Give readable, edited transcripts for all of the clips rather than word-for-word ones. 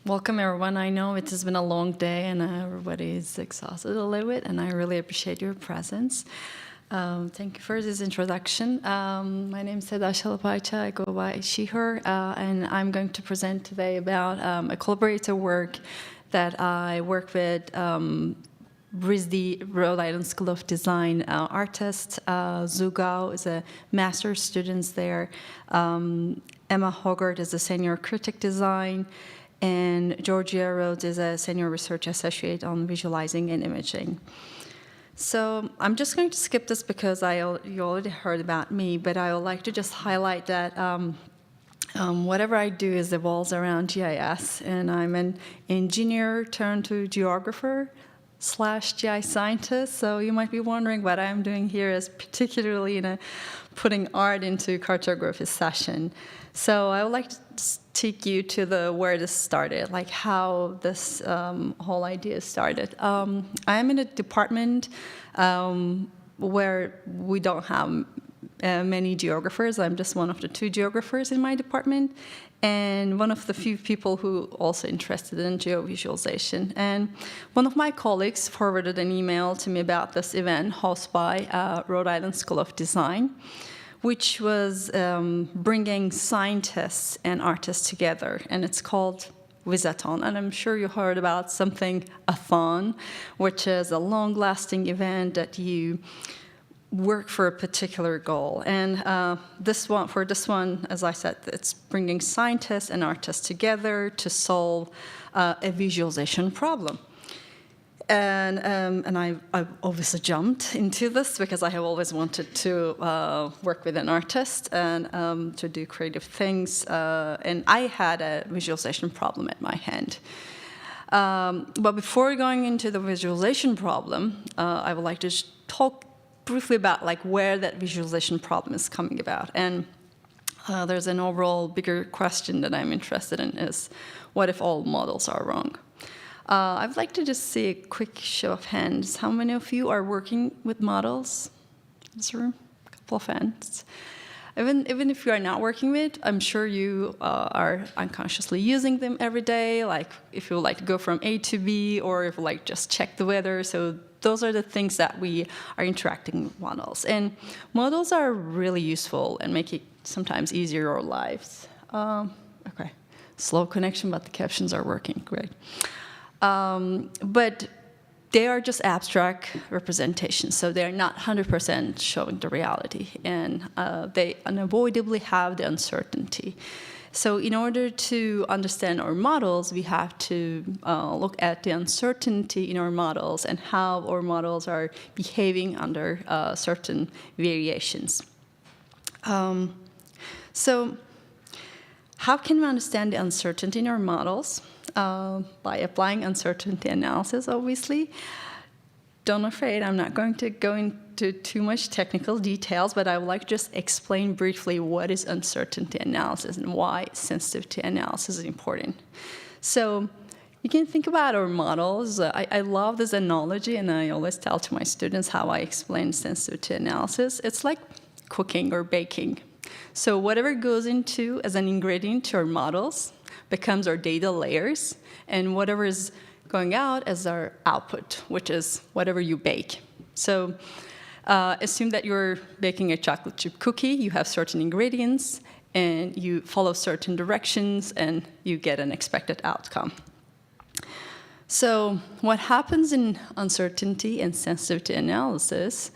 Welcome, everyone. I know it has been a long day and everybody is exhausted a little bit, and I really appreciate your presence. Thank you for this introduction. My name is Seda Salap-Ayca. I go by she, her, and I'm going to present today about a collaborative work that I work with RISD, Rhode Island School of Design artist. Zhu Gao is a master's student there. Emma Hogarth is a senior critic design. And Georgia Rhodes is a senior research associate on visualizing and imaging. So I'm just going to skip this because you already heard about me, but I would like to just highlight that whatever I do is evolves around GIS, and I'm an engineer turned to geographer / GI scientist. So you might be wondering what I'm doing here is particularly putting art into cartography session. So I would like to take you to where this started, like how this whole idea started. I am in a department where we don't have many geographers. I'm just one of the 2 geographers in my department, and one of the few people who also interested in geovisualization. And one of my colleagues forwarded an email to me about this event hosted by Rhode Island School of Design, which was bringing scientists and artists together, and it's called Visathon. And I'm sure you heard about something, a thon, which is a long-lasting event that you work for a particular goal. And for this one, as I said, it's bringing scientists and artists together to solve a visualization problem. And I obviously jumped into this because I have always wanted to work with an artist and to do creative things. And I had a visualization problem at my hand. But before going into the visualization problem, I would like to talk briefly about where that visualization problem is coming about. And there's an overall bigger question that I'm interested in is, what if all models are wrong? I'd like to just see a quick show of hands. How many of you are working with models in this room? A couple of hands. Even if you are not working with, I'm sure you are unconsciously using them every day, like if you would like to go from A to B, or if you like just check the weather. So those are the things that we are interacting with models. And models are really useful and make it sometimes easier our lives. Okay, slow connection, but the captions are working, great. But they are just abstract representations, so they're not 100% showing the reality, and they unavoidably have the uncertainty. So in order to understand our models, we have to look at the uncertainty in our models and how our models are behaving under certain variations. So how can we understand the uncertainty in our models? By applying uncertainty analysis, obviously. Don't afraid, I'm not going to go into too much technical details, but I would like to just explain briefly what is uncertainty analysis and why sensitivity analysis is important. So you can think about our models. I love this analogy, and I always tell to my students how I explain sensitivity analysis. It's like cooking or baking. So whatever goes into as an ingredient to our models becomes our data layers, and whatever is going out as our output, which is whatever you bake. So assume that you're baking a chocolate chip cookie, you have certain ingredients, and you follow certain directions, and you get an expected outcome. So what happens in uncertainty and sensitivity analysis?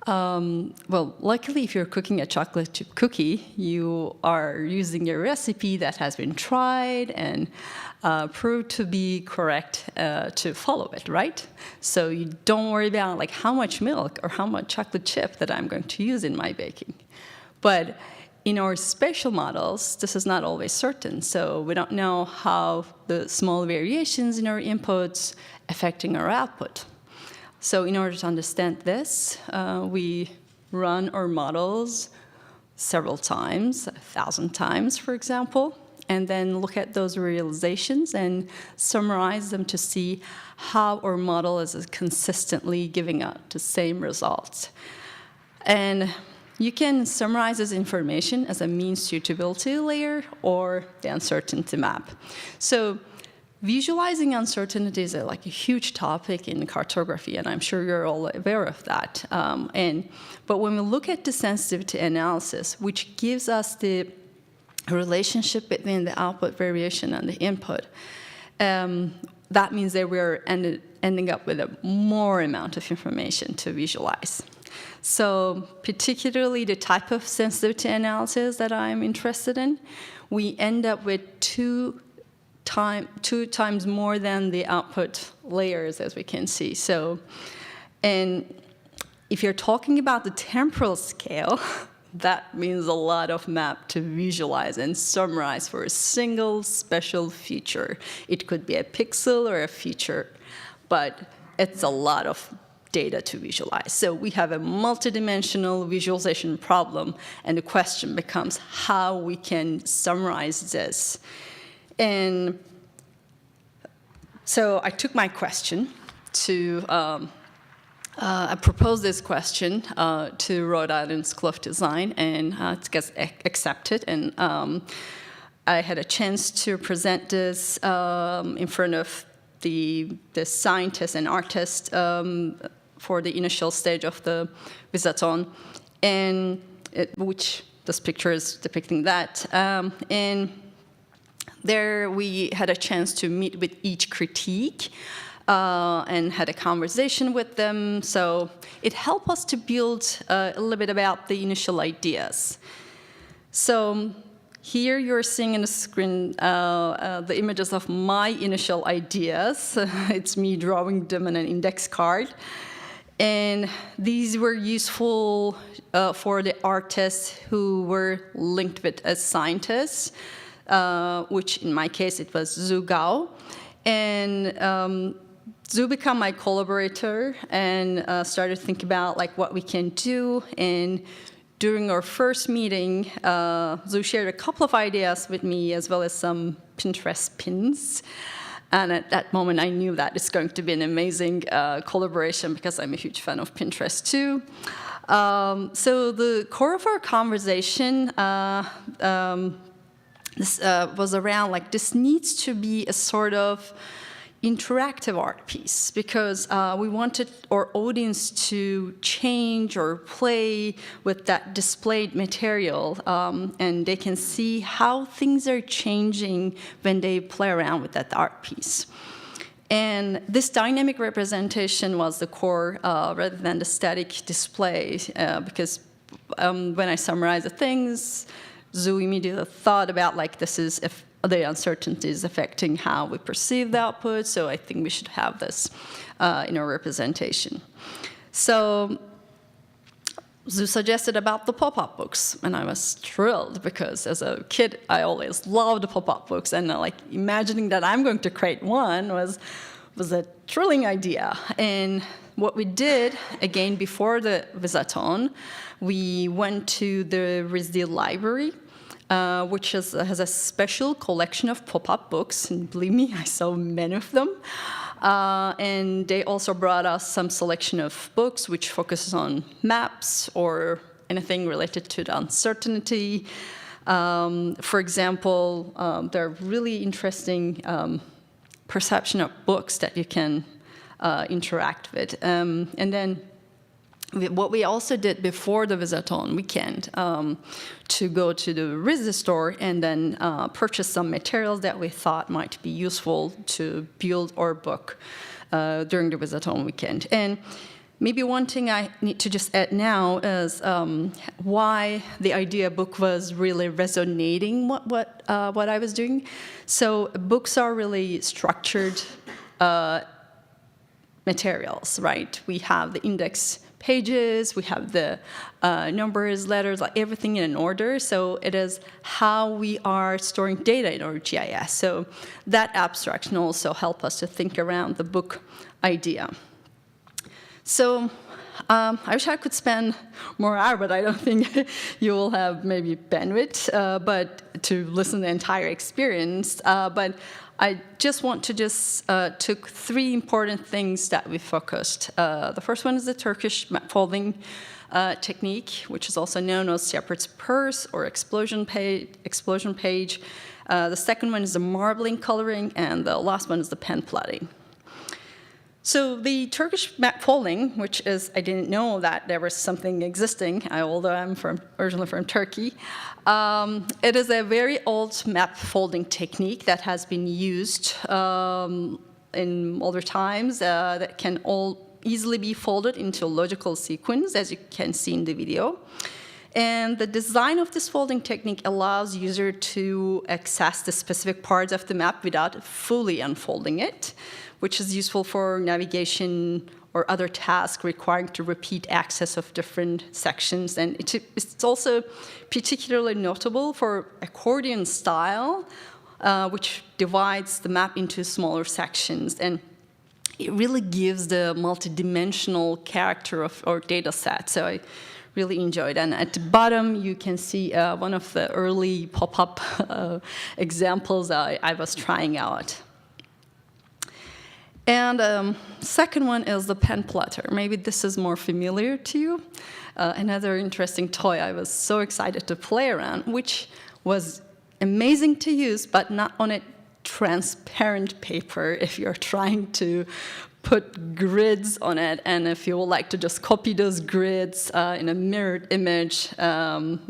Well, luckily, if you're cooking a chocolate chip cookie, you are using a recipe that has been tried and proved to be correct to follow it, right? So you don't worry about how much milk or how much chocolate chip that I'm going to use in my baking. But in our spatial models, this is not always certain. So we don't know how the small variations in our inputs affecting our output. So in order to understand this, we run our models several times, 1,000 times, for example, and then look at those realizations and summarize them to see how our model is consistently giving out the same results. And you can summarize this information as a mean suitability layer or the uncertainty map. So visualizing uncertainty is like a huge topic in cartography, and I'm sure you're all aware of that. But when we look at the sensitivity analysis, which gives us the relationship between the output variation and the input, that means that we're ending up with a more amount of information to visualize. So particularly the type of sensitivity analysis that I'm interested in, we end up with two times more than the output layers, as we can see. So, and if you're talking about the temporal scale, that means a lot of map to visualize and summarize for a single special feature. It could be a pixel or a feature, but it's a lot of data to visualize. So we have a multidimensional visualization problem, and the question becomes how we can summarize this. And so I took my question to, I proposed this question to Rhode Island School of Design, and it got accepted. And I had a chance to present this in front of the scientists and artists for the initial stage of the Visaton, and which this picture is depicting that. And there we had a chance to meet with each critique and had a conversation with them. So it helped us to build a little bit about the initial ideas. So here you're seeing on the screen the images of my initial ideas. It's me drawing them on an index card. And these were useful for the artists who were linked with as scientists, which in my case it was Zhu Gao. And Zhu became my collaborator and started to think about like what we can do. And during our first meeting, Zhu shared a couple of ideas with me as well as some Pinterest pins. And at that moment, I knew that it's going to be an amazing collaboration because I'm a huge fan of Pinterest too. So the core of our conversation was around like this needs to be a sort of interactive art piece because we wanted our audience to change or play with that displayed material, and they can see how things are changing when they play around with that art piece. And this dynamic representation was the core rather than the static display because when I summarized the things, Zhu immediately thought about like this is if the uncertainties affecting how we perceive the output, so I think we should have this in our representation. So Zhu suggested about the pop-up books, and I was thrilled because as a kid I always loved the pop-up books, and like imagining that I'm going to create one was a thrilling idea. And what we did, again before the Visaton, we went to the RISD library, which has a special collection of pop-up books, and believe me, I saw many of them. And they also brought us some selection of books which focuses on maps or anything related to the uncertainty. For example, there are really interesting perception of books that you can interact with. And then what we also did before the Visaton weekend to go to the RISD store and then purchase some materials that we thought might be useful to build our book during the Visaton weekend. And maybe one thing I need to just add now is why the idea book was really resonating what I was doing. So books are really structured materials, right? We have the index pages, we have the numbers, letters, like everything in an order. So it is how we are storing data in our GIS. So that abstraction also helps us to think around the book idea. So I wish I could spend more hours, but I don't think you will have maybe bandwidth but to listen to the entire experience. But I just want to took three important things that we focused. The first one is the Turkish map folding technique, which is also known as shepherd's purse or explosion page. The second one is the marbling coloring, and the last one is the pen plotting. So the Turkish map folding, which is, I didn't know that there was something existing, although I'm originally from Turkey. It is a very old map folding technique that has been used in older times that can all easily be folded into a logical sequence, as you can see in the video. And the design of this folding technique allows user to access the specific parts of the map without fully unfolding it, which is useful for navigation or other tasks requiring to repeat access of different sections. And it's also particularly notable for accordion style, which divides the map into smaller sections. And it really gives the multidimensional character of our data set. So I really enjoyed it. And at the bottom, you can see one of the early pop-up examples I was trying out. And second one is the pen plotter. Maybe this is more familiar to you. Another interesting toy I was so excited to play around, which was amazing to use, but not on a transparent paper if you're trying to put grids on it, and if you would like to just copy those grids in a mirrored image,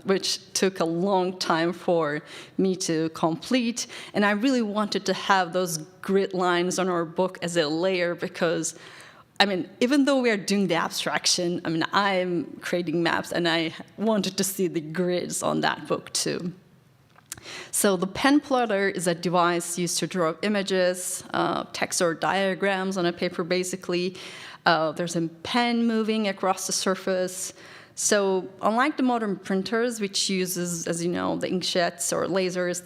which took a long time for me to complete. And I really wanted to have those grid lines on our book as a layer because, I mean, even though we are doing the abstraction, I mean, I'm creating maps, and I wanted to see the grids on that book too. So the pen plotter is a device used to draw images, text or diagrams on a paper, basically. There's a pen moving across the surface. So unlike the modern printers, which uses, as you know, the inkjets or lasers,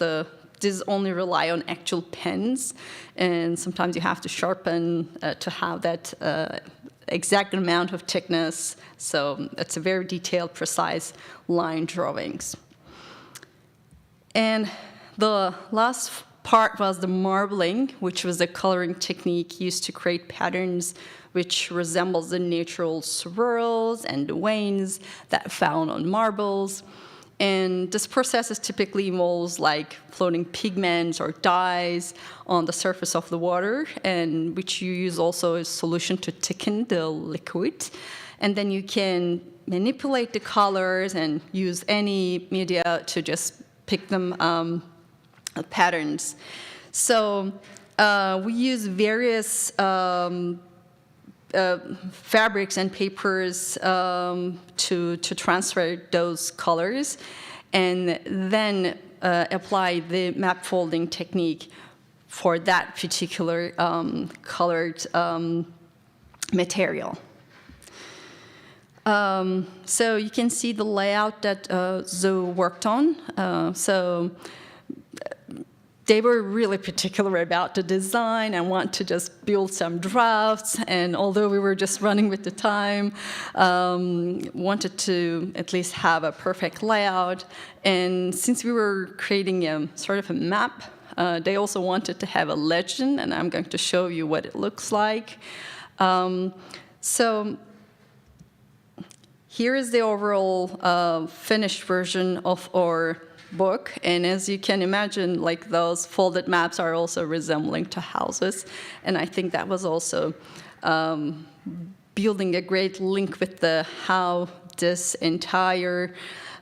these only rely on actual pens. And sometimes you have to sharpen to have that exact amount of thickness. So it's a very detailed, precise line drawings. And the last part was the marbling, which was a coloring technique used to create patterns which resembles the natural swirls and the veins that found on marbles. And this process typically involves like floating pigments or dyes on the surface of the water, and which you use also as solution to thicken the liquid. And then you can manipulate the colors and use any media to just pick them patterns. So we use various fabrics and papers to transfer those colors, and then apply the map folding technique for that particular colored material. So you can see the layout that Zhu worked on. So they were really particular about the design and want to just build some drafts. And although we were just running with the time, wanted to at least have a perfect layout. And since we were creating a sort of a map, they also wanted to have a legend, and I'm going to show you what it looks like. So here is the overall finished version of our book, and as you can imagine, like those folded maps are also resembling to houses, and I think that was also building a great link with how this entire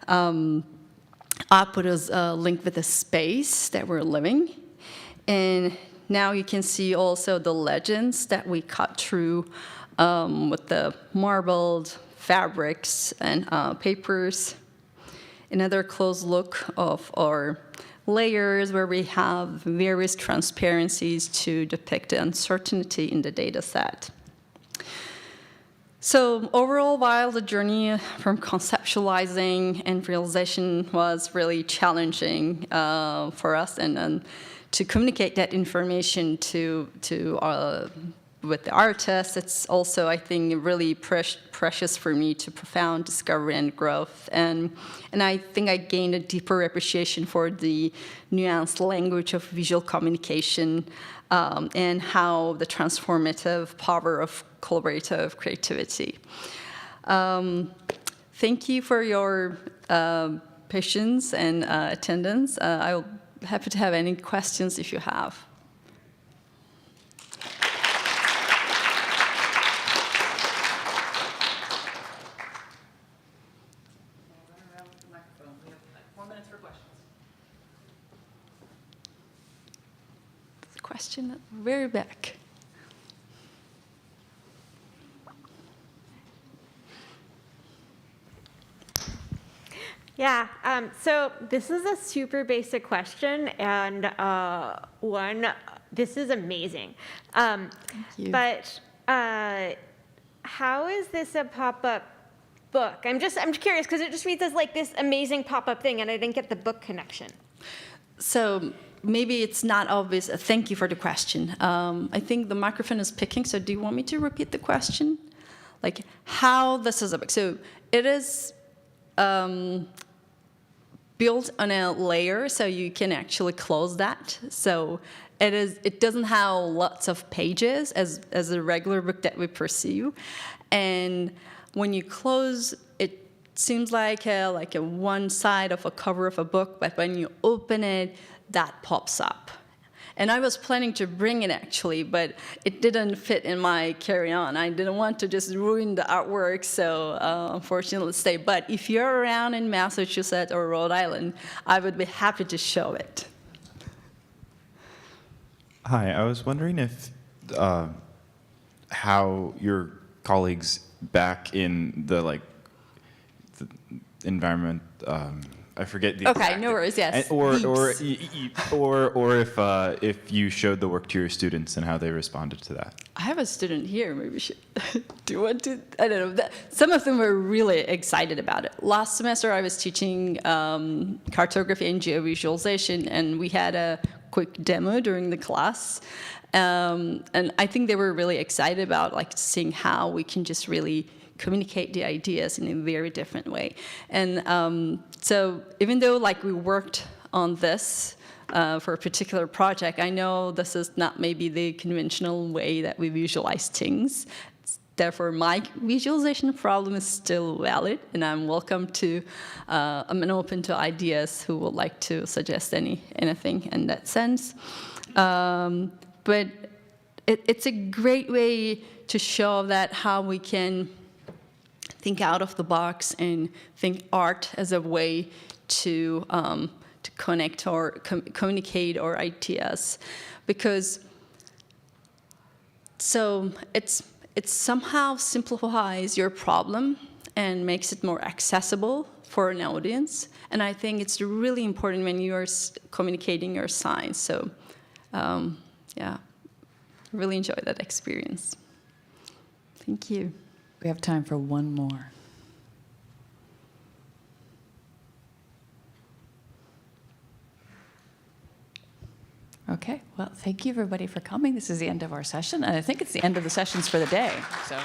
output is linked with the space that we're living. And now you can see also the legends that we cut through with the marbled fabrics and papers. Another close look of our layers where we have various transparencies to depict the uncertainty in the data set. So overall, while the journey from conceptualizing and realization was really challenging for us, and to communicate that information to with the artist. It's also, I think, really precious for me to profound discovery and growth. And I think I gained a deeper appreciation for the nuanced language of visual communication and how the transformative power of collaborative creativity. Thank you for your patience and attendance. I'll be happy to have any questions if you have. Question at the very back. Yeah, so this is a super basic question, and this is amazing. Thank you. But how is this a pop-up book? I'm curious, because it just reads as like this amazing pop-up thing, and I didn't get the book connection. So maybe it's not obvious. Thank you for the question. I think the microphone is picking, so do you want me to repeat the question? Like how this is a book. So it is built on a layer, so you can actually close that. So it doesn't have lots of pages as a regular book that we pursue. And when you close, it seems like a one side of a cover of a book, but when you open it, that pops up. And I was planning to bring it actually, but it didn't fit in my carry-on. I didn't want to just ruin the artwork, so unfortunately stay. But if you're around in Massachusetts or Rhode Island, I would be happy to show it. Hi, I was wondering if how your colleagues back in the environment. I forget the. Okay, no worries. Yes. Or if you showed the work to your students and how they responded to that. I have a student here. Maybe we should. Do you want to? I don't know. Some of them were really excited about it. Last semester, I was teaching cartography and geovisualization, and we had a quick demo during the class. And I think they were really excited about seeing how we can just really communicate the ideas in a very different way. And so even though we worked on this for a particular project, I know this is not maybe the conventional way that we visualize things. Therefore, my visualization problem is still valid, and I'm welcome to, I'm open to ideas who would like to suggest anything in that sense. But it's a great way to show that how we can think out of the box and think art as a way to connect or communicate our ideas, because so it somehow simplifies your problem and makes it more accessible for an audience. And I think it's really important when you are communicating your science. So yeah, really enjoy that experience. Thank you. We have time for one more. Okay, well, thank you everybody for coming. This is the end of our session, and I think it's the end of the sessions for the day. So.